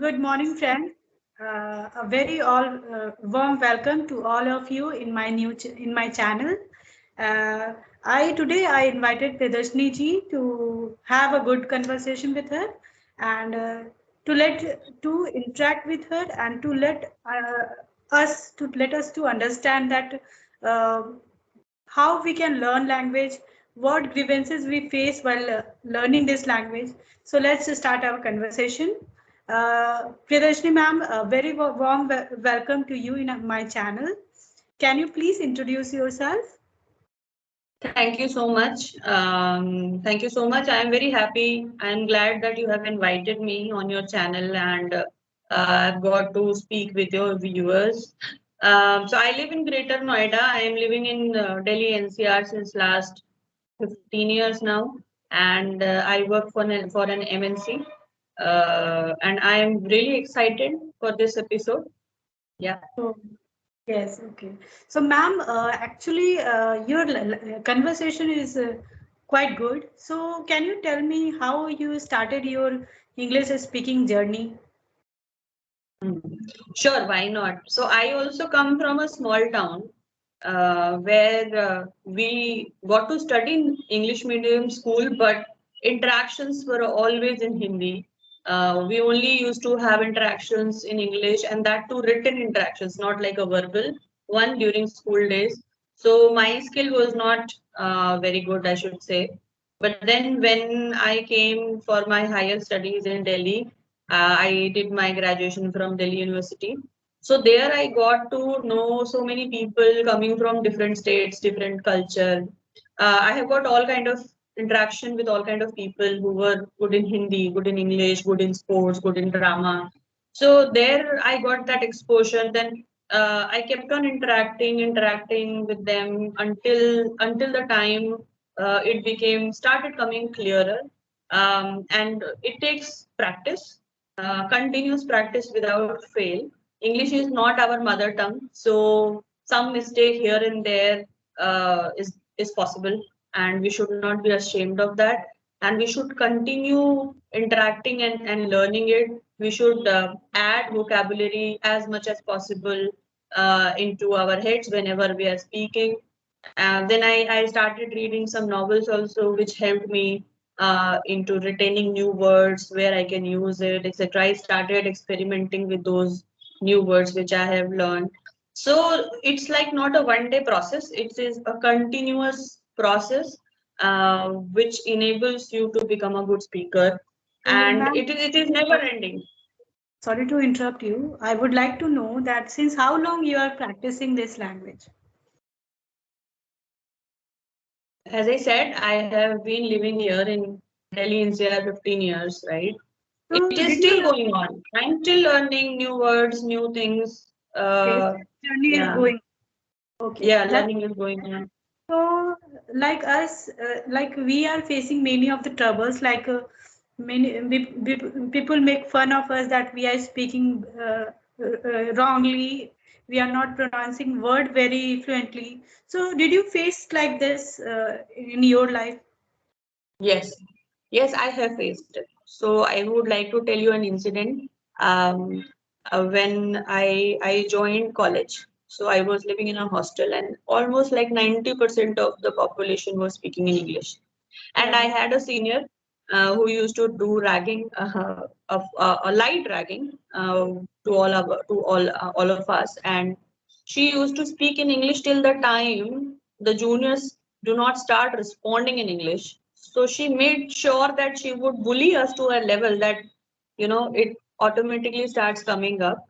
Good morning, friend. A very all warm welcome to all of you in my in my channel. Uh, I invited Priyadarshini ji to have a good conversation with her and to interact with her and to let us to understand that uh, how we can learn language, what grievances we face while learning this language. So let's start our conversation. Priyadarshini ma'am, a very warm welcome to you in my channel. Can you please introduce yourself? Thank you so much. Thank you so much. I am very happy. I am glad that you have invited me on your channel and I've got to speak with your viewers. So I live in Greater Noida. I am living in Delhi NCR since last 15 years now, and I work for an MNC. And I am really excited for this episode. Yeah. Oh, yes, okay. So, ma'am, actually, your conversation is quite good. So, can you tell me how you started your English speaking journey? Hmm. Sure, why not? So I also come from a small town where we got to study in English medium school, but interactions were always in Hindi. We only used to have interactions in English, and that too written interactions, not like a verbal one during school days. So my skill was not very good, I should say. But then when I came for my higher studies in Delhi, I did my graduation from Delhi University. So there I got to know so many people coming from different states, different culture. I have got all kind of interaction with all kind of people who were good in Hindi, good in English, good in sports, good in drama. So there I got that exposure. Then I kept on interacting with them until the time it became started coming clearer. And it takes practice, continuous practice without fail. English is not our mother tongue, so some mistake here and there is possible, and we should not be ashamed of that. And we should continue interacting and learning it. We should add vocabulary as much as possible into our heads whenever we are speaking. Then I started reading some novels also, which helped me into retaining new words where I can use it, etc. I started experimenting with those new words which I have learned. So it's like not a one day process, it is a continuous process which enables you to become a good speaker. So, And ma'am, it is never ending. sorry to interrupt you. I would like to know that since how long you are practicing this language? As I said, I have been living here in Delhi NCR 15 years, right? It So, is did still you? going on. I'm still learning new words, new things. Okay, still journey is Yeah, going. Okay, yeah, that's learning is going on. so. Like us, like we are facing many of the troubles. Like people make fun of us that we are speaking wrongly. We are not pronouncing word very fluently. So, did you face like this in your life? Yes, yes, I have faced it. So I would like to tell you an incident. Um, when I joined college, so I was living in a hostel, and almost like 90% of the population was speaking in English. And I Yeah. had a senior who used to do ragging, a light ragging to all of us, and she used to speak in English till the time the juniors do not start responding in English. So she made sure that she would bully us to a level that it automatically starts coming up.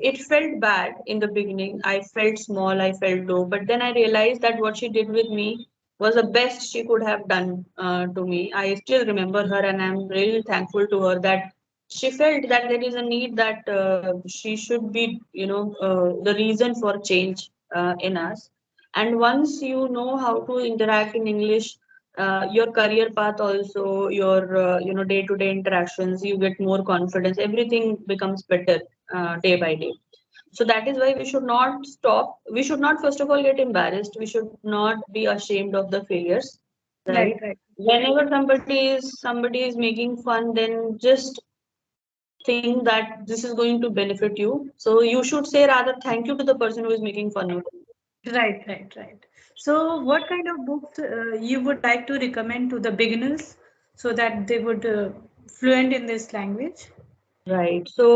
It felt bad in the beginning. I felt small, I felt low, but then I realized that what she did with me was the best she could have done to me. I still remember her, and I'm really thankful to her that she felt that there is a need that she should be, the reason for change in us. And once you know how to interact in English, your career path also, your day-to-day interactions, you get more confidence. Everything becomes better day by day. So that is why we should not stop. We should not, first of all, get embarrassed. We should not be ashamed of the failures, right? Right, right. Whenever somebody is making fun, then just think that this is going to benefit you. So you should say rather thank you to the person who is making fun of you. Right, right, right. So, what kind of books you would like to recommend to the beginners so that they would fluent in this language? Right. So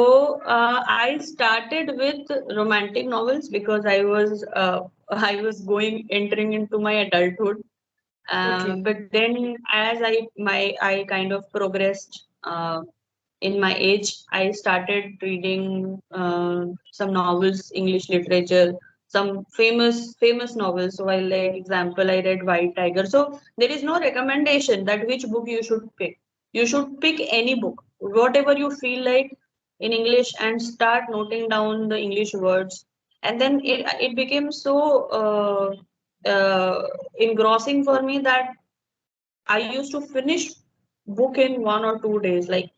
I started with romantic novels because I was going entering into my adulthood. Okay. But then as I kind of progressed in my age, I started reading some novels, English literature, some famous novels. So I like example, I read White Tiger. So there is no recommendation that which book you should pick. You should pick any book, whatever you feel like in English, and start noting down the English words. And then it became so engrossing for me that I used to finish book in 1 or 2 days, like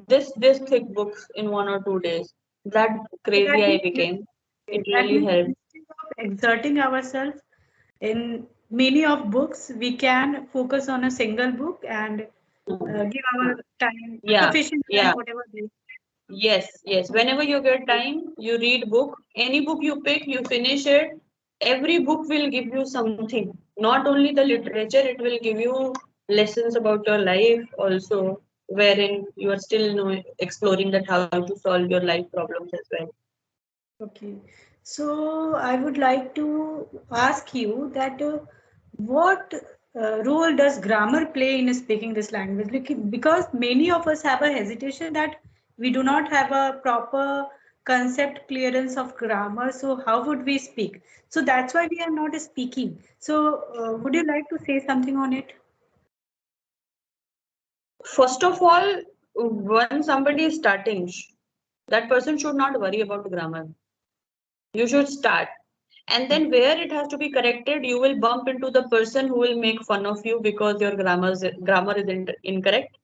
this thick books in 1 or 2 days. That So crazy that I means became. It that really means helped. instead of exerting ourselves in many of books, we can focus on a single book and give our time, Yeah, sufficient time, yeah. whatever they. Yes, yes. Whenever you get time, you read book. Any book you pick, you finish it. Every book will give you something. Not only the literature, it will give you lessons about your life also, wherein you are still exploring that how to solve your life problems as well. Okay. So I would like to ask you that what role does grammar play in speaking this language? Because many of us have a hesitation that we do not have a proper concept clearance of grammar. So how would we speak? So that's why we are not speaking. So would you like to say something on it? First of all, when somebody is starting, that person should not worry about grammar. You should start. And then where it has to be corrected, you will bump into the person who will make fun of you because your grammar is incorrect.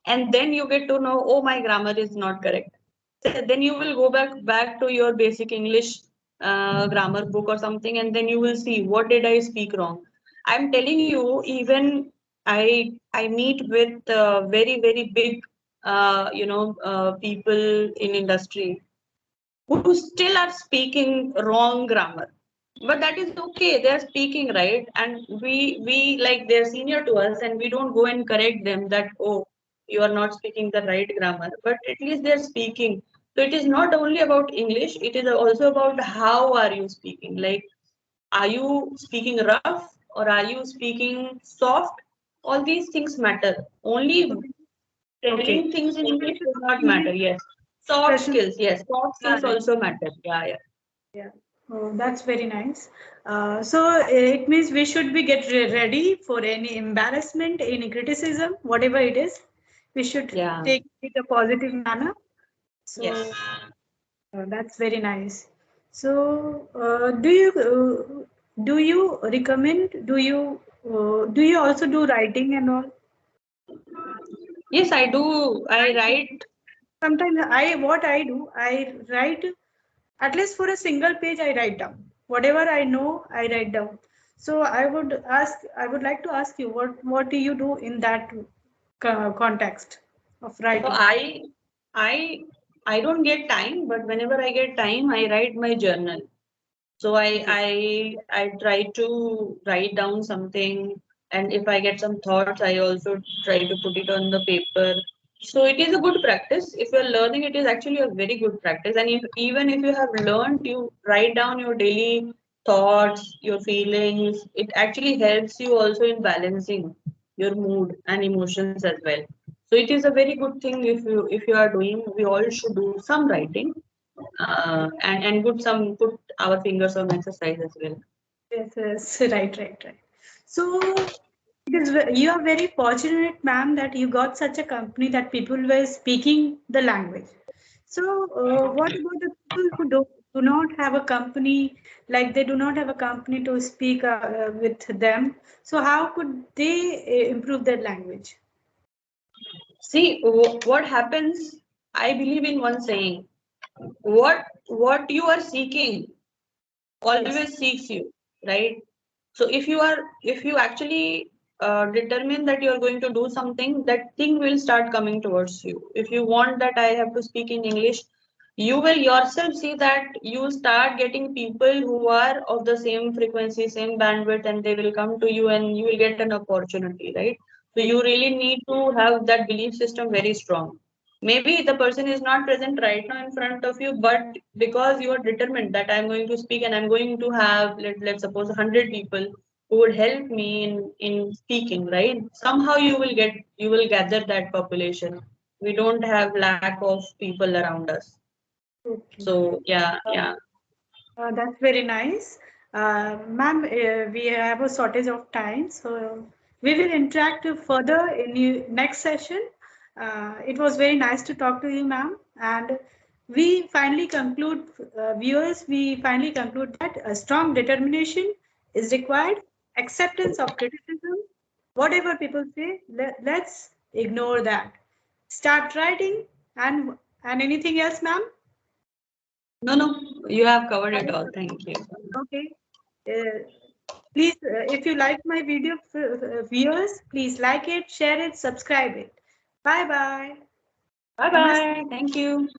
And then you get to know, oh, my grammar is not correct. So then you will go back to your basic English grammar book or something, and then you will see what did I speak wrong. I'm telling you, even I meet with very big people in industry who still are speaking wrong grammar, but that is okay, they're speaking right, and we like they're senior to us, and we don't go and correct them that, oh, you are not speaking the right grammar, but at least they're speaking. So it is not only about English, it is also about how are you speaking. Like, are you speaking rough or are you speaking soft? All these things matter. Only Okay. telling things in English Expression does of not matter. feeling, Yes, soft expression. skills, yes, soft skills Right. also matter. Yeah, yeah. Yeah, oh, that's very nice. So it means we should be ready for any embarrassment, any criticism, whatever it is. We should Yeah. take it a positive manner. Yes. So that's very nice. So do you recommend? Do you also do writing and all? Yes, I do. I write. Sometimes I write at least for a single page I write down whatever I know. I write down. So I would like to ask you what do you do in that context of So writing? I I don't get time, but whenever I get time, I write my journal. So Okay. I try to write down something, and if I get some thoughts, I also try to put it on the paper. So it is a good practice. If you're learning, it is actually a very good practice. And if even if you have learned, you write down your daily thoughts, your feelings. It actually helps you also in balancing your mood and emotions as well. So it is a very good thing if you are doing. We all should do some writing, and put our fingers on exercise as well. Yes, yes, right, right, right. So it is you are very fortunate, ma'am, that you got such a company that people were speaking the language. So what about the people who do not have a company, like they do not have a company to speak with them? So how could they improve their language? See, what happens? I believe in one saying: what you are seeking Yes. always seeks you, right? So if you actually determine that you're going to do something, that thing will start coming towards you. If you want that I have to speak in English, you will yourself see that you start getting people who are of the same frequency, same bandwidth, and they will come to you and you will get an opportunity, right? So you really need to have that belief system very strong. Maybe the person is not present right now in front of you, but because you are determined that I'm going to speak and I'm going to have, let's suppose 100 people who would help me in speaking, right? Somehow you will gather that population. We don't have lack of people around us. Okay. So yeah, yeah. That's very nice. Ma'am, we have a shortage of time, so we will interact further in the next session. It was very nice to talk to you, ma'am. And we finally conclude, viewers, we finally conclude that a strong determination is required, acceptance of criticism, whatever people say, let's ignore that. Start writing and anything else, ma'am? No, no, you have covered it all. Thank you. Okay. Uh, Please, if you like my video, viewers, please like it, share it, subscribe it. Bye bye. Bye Namaste. bye. Thank you.